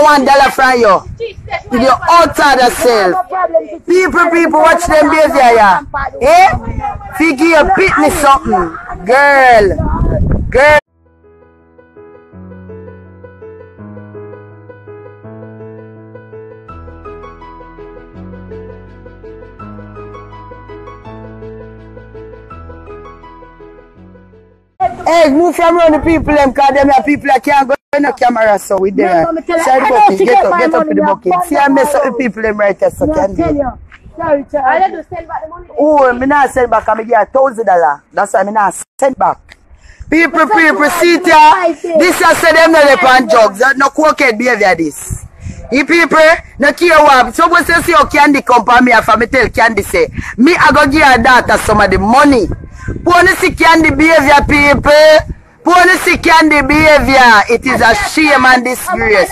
$1 from you. If you outside yourself. People, watch them behavior, yeah. Eh? Figure you pick me something. Girl. Hey, move from around the people them, cause them are people that can't go in the camera, so with them. Side bucket, get up in the bucket. See, I mess up the people them right there, so can do. Sorry, I let you send back the money. Oh, me not send back, I get $1,000. That's why me not send back. People, see there. This I say them no lip on drugs. No cokehead behavior this. You people, no care what. Someone say your Candy come for me, and me tell Candy say, me I go give her daughter some of the money. Policy Candy behavior, people. Policy Candy behavior. It is a shame and disgrace.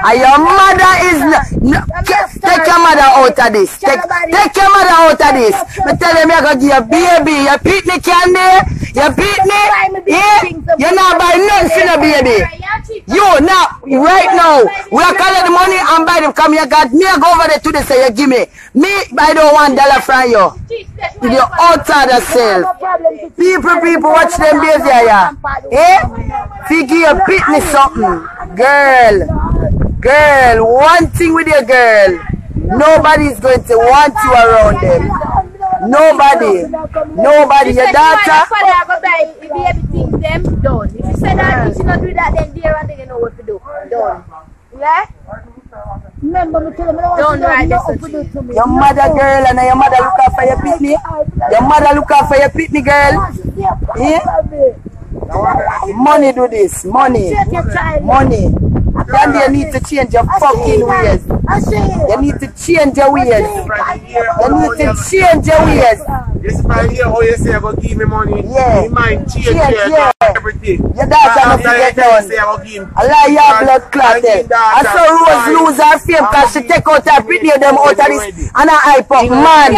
And your mother is take your mother out of this. Take your mother out of this. Me tell them you go give your baby. You beat me Candy. You beat me. Yeah. You not buy nothing for the baby. You now right now we are calling the money and buy them. Come here, God. Me I go over there today. Say you give me. Me I don't $1 from you. If you outside yourself. People, watch them behavior, yeah. Eh? Figure you pick me something. Girl, one thing with your girl. Nobody is going to want you around them. Nobody. Your daughter. If everything them done. If you say that you not do that, then there and then you know what to do. Done. Yeah? Remember me tell them don't write this to me. Your mother girl and your mother look after your pitney. Your mother look after your pitney girl. Yeah? Money do this. Money. Candy, you need to change your fucking ways. You need to change your ways. This man here, how you say I go give me money? Yeah. You mind change everything. Your daughter must get done. Allah, your blood clotted. I saw Rose lose her fame because she take out her pretty them out of this and I hype up. Man.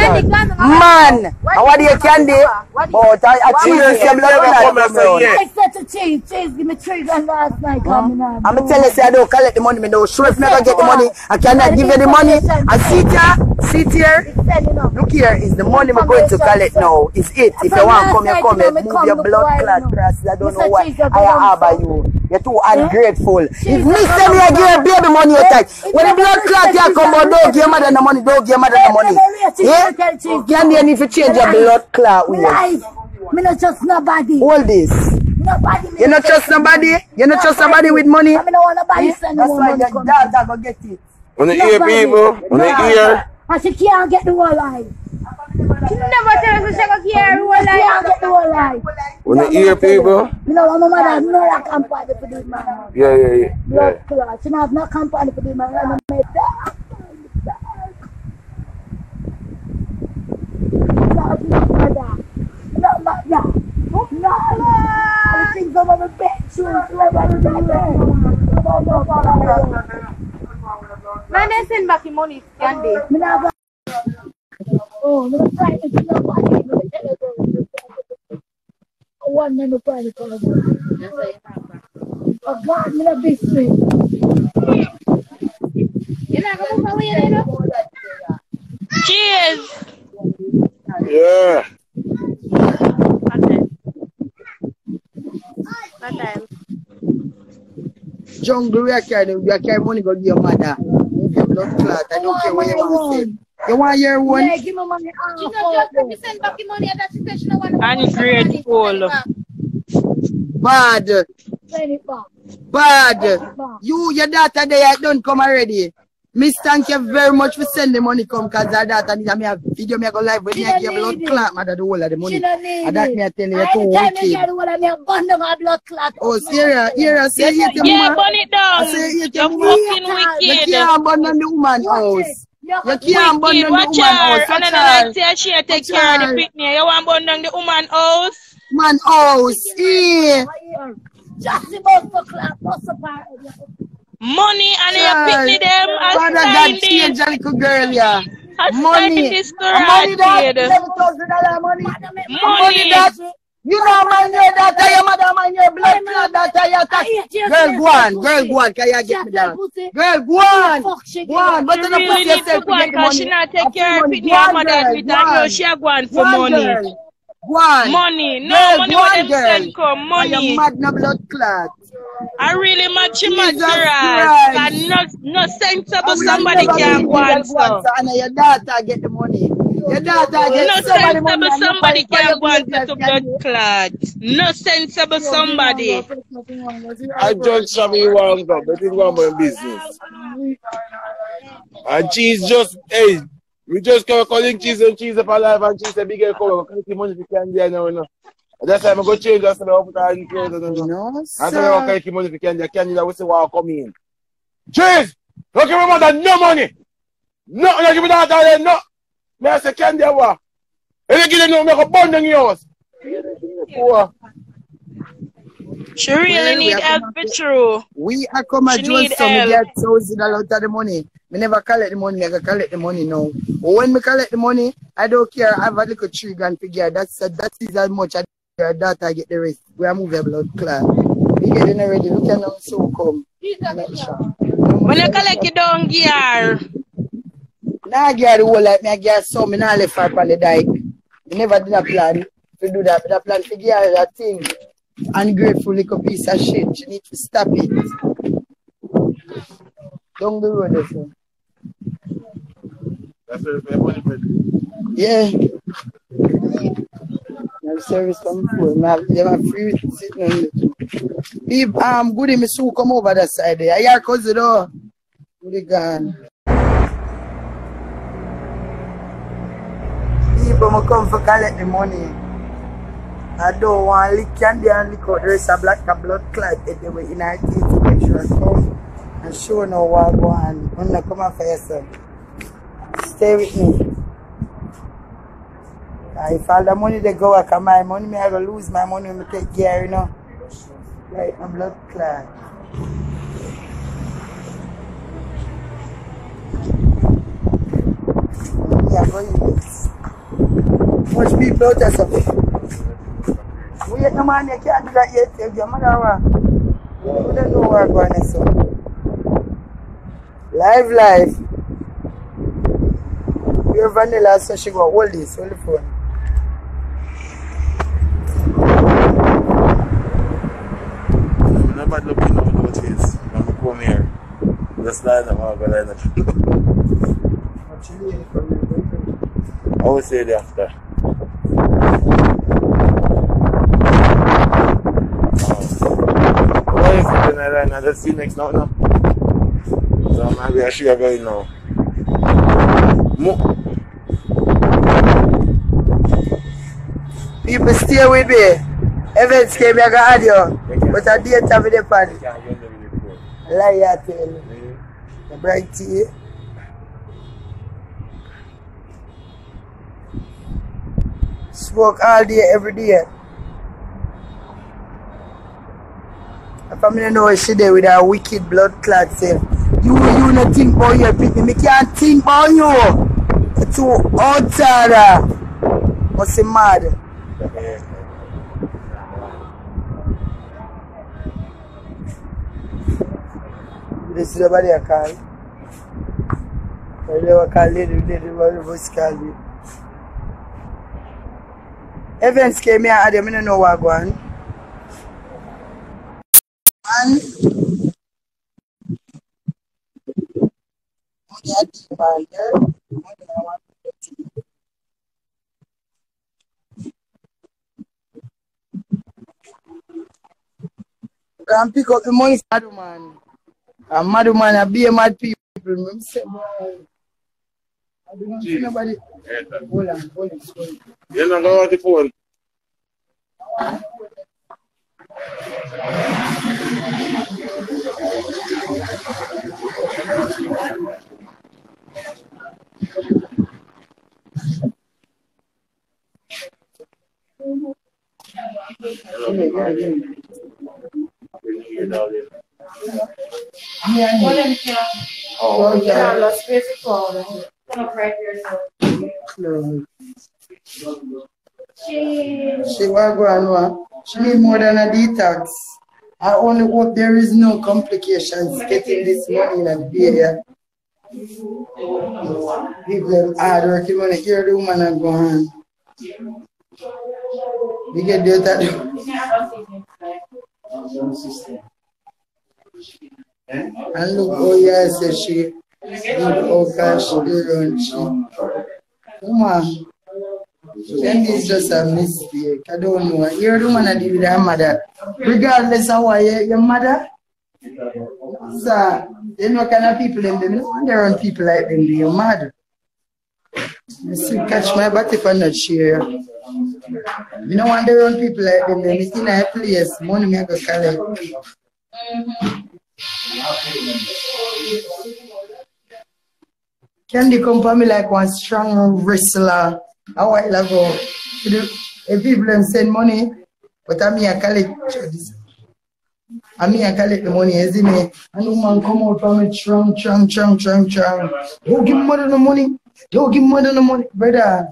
And what do you Candy? But I cheese your blood clotted. I said to cheese, give me $3 last night. I'm going to tell you, say I don't collect the money. Me don't sure if me ever get the money. I cannot give you the money. And sit here. Look here, is the money I'm going to collect now. It's it. If you want to come, you come. Move your blood clot crosses. I don't know what I have by you. You're too ungrateful. If me say me I give your baby money, you take. When the blood clot you come out, don't give your mother the money. Don't give your mother the money. Yeah? Candy, you need to change your blood clot ways. Me not trust nobody. Hold this. You not trust nobody? You not trust somebody with money? I don't want nobody send that's why your dad go get it. On the ear, people. On the ear. And she can't get the whole life. She never tell us she can't get the whole life. She can't get the whole life. On the ear, people. You know, my mother no like company for this man. Yeah. Blood clot. She have no company for this man. I don't make that. No. I think some of the best Man, they send back the money, Candy. Oh, no, try to do nobody. One minute, private call. Oh, God, me not be sweet. You're not going to move away, you know? Cheers! Yeah. Jungle, we are carrying money go give your mother. Move your blood clot. I don't care what you want to say. You want your one? Yeah, give me money. She not just send back the money and that she said she don't want to. Ungrateful. Bad. You, your daughter there don't come already. Miss, thank you very much for sending the money come because her daughter need me a video me go live with me give blood clot mother the whole of the money. And that me I tell you too wicked. Oh, Sarah, here I say you to yeah, burn it down. I say you to you're fucking wicked. You can't burn on the woman house. You can't burn on the woman house. And then I say she take care of the picnic. You want burn on the woman house? Man house. Yeah. Just about for clap, what's the part of you? Money and you picnic them as Father God change a little girl, yeah. Money. Money that $11,000 money. Money that You know mind your daughter, your mother mind your blood clot daughter, your touch. Girl, go on, can you get me down? Girl, go on. Go on, but She you don't really put need to yourself go to on get the because she money. not take care of it. Go Her on, mother girl, with go her. No, on. she a go on Go for on, money. girl. Go on. Money. No Girl, money go where on, them girl. send come. Are you Money. mad no blood clot? I really mad she mad Jesus serious. Christ. And no sensible I will somebody never can believe go you on that go on, so. son, and your daughter get the money. Your daughter get No so many money sensible and you somebody for your can go on baby to can blood you? clot. No sensible somebody. I just shove you one go, but it's one more business. And cheese just, hey, we just come calling cheese and cheese up alive and cheese a bigger cover. Can you money if you can do now, no? That's why I'm going to change us and open our clothes and no. No, And so I'm going to money if you can do. Can you do that? We'll come in. Cheese! Don't give me mother no money! No, don't give me that all no! Me I say, can do what? If you give them no, make a bond in yours. Poor. She really need help for true. We are come She at Jones, need so me help. get $1,000 out of the money. Me never collect the money, I go collect the money now. But when me collect the money, I don't care. I have a little 3 grand figure. That is as much as your daughter get the rest. We are moving blood clot. We getting already. We can so come. When you collect it down gear. Now I get the whole like me, I get so me now left her on the dike. Me never did a plan to do that. But I plan to give her that thing. Ungrateful little piece of shit. You need to stop it. Down the road, so. That's where money for. Yeah. I have service from phone. They have free sitting on it. If Goody me soon come over that side there. I hear cousin though. Goody gone. People me come for collect the money. I don't want to lick candy and lick out the rest of black and blood clot anyway in our teeth to make sure I come and show no what go on. I'm not coming for yourself. Stay with me. If all the money they go work and my money, I go lose my money when I take care, you know. Like my blood clot. Yeah, go eat this. Much people out there something. We ain't no man, you can't do that yet. If your mother want, you don't know where I'm going so. Live. Your vanilla, so she go hold this, hold the phone. I'm not bad looking now with those face. I'm going to come here. Just line up, I'll go line up. I will say it after. I just see next now. So maybe I should go in now. People stay with me. Events came here, I got audio. But I didn't have the pan. Lie, I tell you. The bright tea. Smoke all day, every day. If I don't know she there with a wicked blood clot self. You not think about your people. Me can't think about you. It's too outside. Must be mad. This is somebody I call. I never call lady, voice call me. Events came here, I don't know what going on. And can pick up the money for Madu man. And Madu man, I be a mad people. I say, boy, I don't see nobody. Hold on. You're not going to the phone. She will go and what? She need more than a detox. I only hope there is no complications getting this money in a day. People hard working when they hear the woman and go on. We get do that. And look how you say she look how she run she. Woman, Candy is just a mistake. I don't know. You're the woman that deal with her mother. Regardless of why your mother. So, you know kind of people in them. You don't want their own people like them. You're mad. You see, catch my body for not share. You don't want their own people like them. It's in a place. Money me go collect. Candy come for me like one strong wrestler a while ago. If people them send money, but I mean I collect this. I mean I collect the money, isn't it? And the woman come out from me strong. Don't give mother no money. Don't give mother no money. Brother,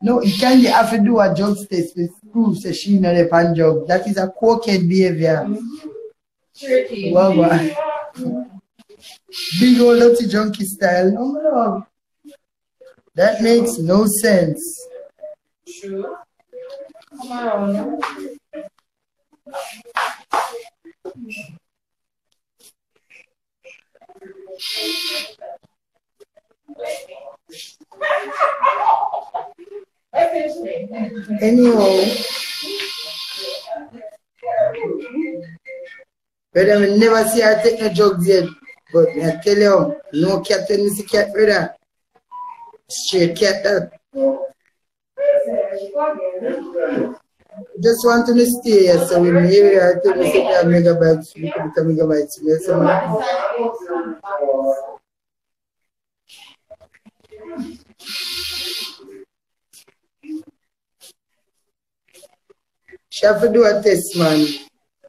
no, you can't have to do a drug test with proof that she not a pan job. That is a cokehead behavior. Wow. Big old dirty junkie style. No. That makes no sense. Sure. Come around. Anyhow, brother, I never see her take no drugs yet. But I tell you, no cat when you see cat, brother. Straight cat that. Just want to stay here, so when you hear her, I tell me say megabytes, you can become megabytes. She have to do a test, man.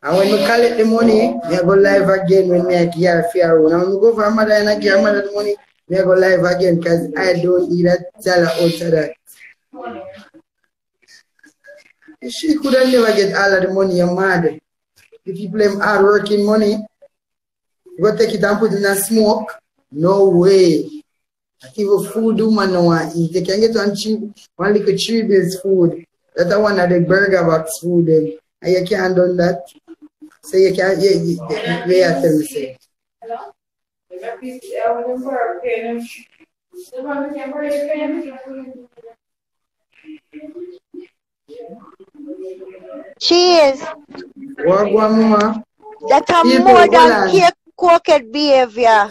And when we collect the money, I go live again when I give her fair one. And when we go for her mother and I give her mother the money, I go live again because I don't need a dollar outside that. She could have never get all of the money, you're mad. If you blame hard working money, you go take it and put it in a smoke. No way. I think a food woman no want eat. They can get one cheap, one little 3 bills food. That's one of the burger box food then. And you can't do that. So you can't, yeah, tell me say. Hello? Cheers. What, mama? That are People, more than cake cokehead behavior.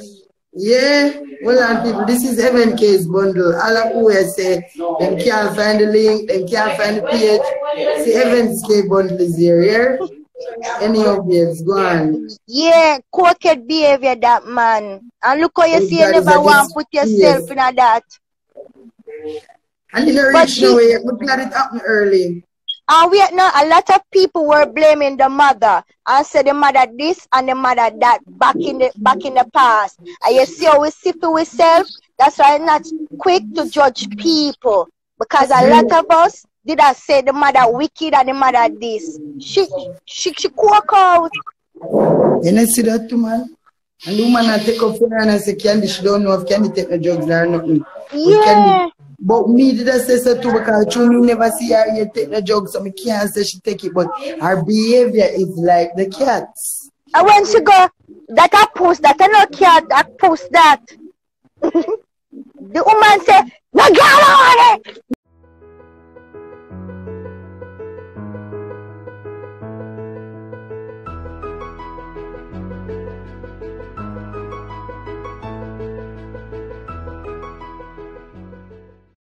Yeah, well, and people, this is Heaven Case bundle. All of who say them can't find the link, them can't find the page. See, Heaven's Case bundle is here, yeah? Any of babes, go on. Yeah, cokehead behavior, that man. And look how you see you never want to put yourself in that. And you don't reach nowhere, but glad it happened early. And we know a lot of people were blaming the mother and said the mother this and the mother that back in the past. And you see how we see to ourselves. That's why I'm not quick to judge people, because a lot of us did I say the mother wicked and the mother this. She cook out. You know see that too, man? And the woman I take up for her and I say Candy, she don't know if Candy take the drugs or nothing. Yeah. But me did I say so too, because true me never see her yet take the drugs, so I can't say she take it, but her behavior is like the cats. And when she go, that I post that, I no cat, I post that. The woman say, no girl on